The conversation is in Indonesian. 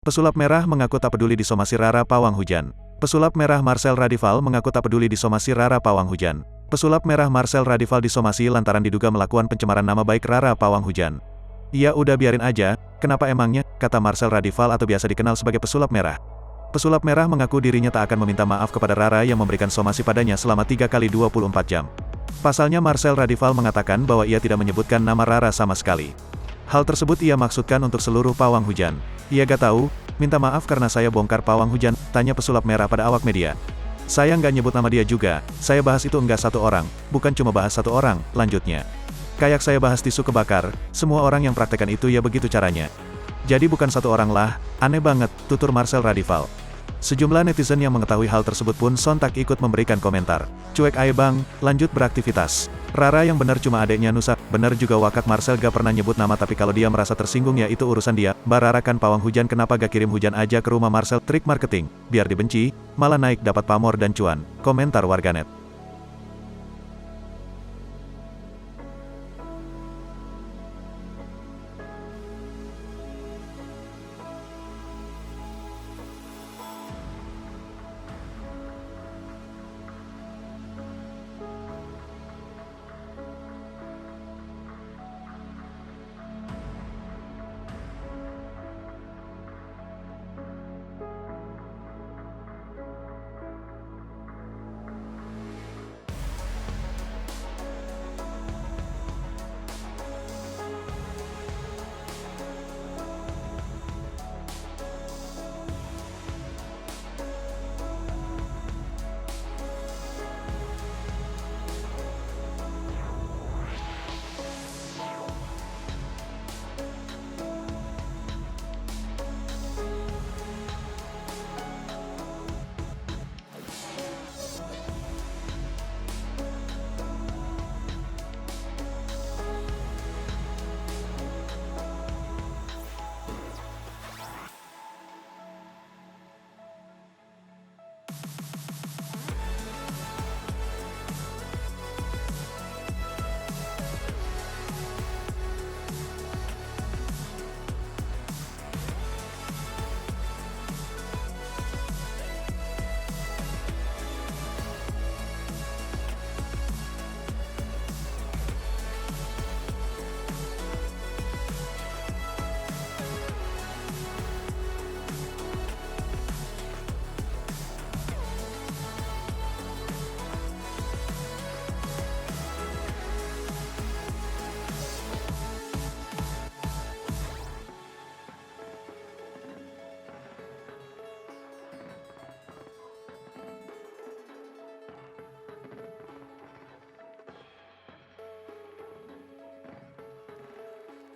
Pesulap merah mengaku tak peduli disomasi Rara pawang hujan. Pesulap merah Marcel Radival mengaku tak peduli disomasi Rara pawang hujan. Pesulap merah Marcel Radival disomasi lantaran diduga melakukan pencemaran nama baik Rara pawang hujan. "Ya udah biarin aja, kenapa emangnya," kata Marcel Radival atau biasa dikenal sebagai pesulap merah. Pesulap merah mengaku dirinya tak akan meminta maaf kepada Rara yang memberikan somasi padanya selama 3 kali 24 jam. Pasalnya Marcel Radival mengatakan bahwa ia tidak menyebutkan nama Rara sama sekali. Hal tersebut ia maksudkan untuk seluruh pawang hujan. "Ia gak tahu, minta maaf karena saya bongkar pawang hujan," tanya pesulap merah pada awak media. "Saya nggak nyebut nama dia juga, saya bahas itu enggak satu orang, bukan cuma bahas satu orang," lanjutnya. "Kayak saya bahas tisu kebakar, semua orang yang praktekan itu ya begitu caranya. Jadi bukan satu orang lah, aneh banget," tutur Marcel Radival. Sejumlah netizen yang mengetahui hal tersebut pun sontak ikut memberikan komentar. "Cuek ae bang, lanjut beraktivitas. Rara yang benar cuma adeknya Nusa, benar juga wakak Marcel gak pernah nyebut nama tapi kalau dia merasa tersinggung ya itu urusan dia. Mbak Rara kan pawang hujan kenapa gak kirim hujan aja ke rumah Marcel, trik marketing, biar dibenci, malah naik dapat pamor dan cuan," komentar warganet.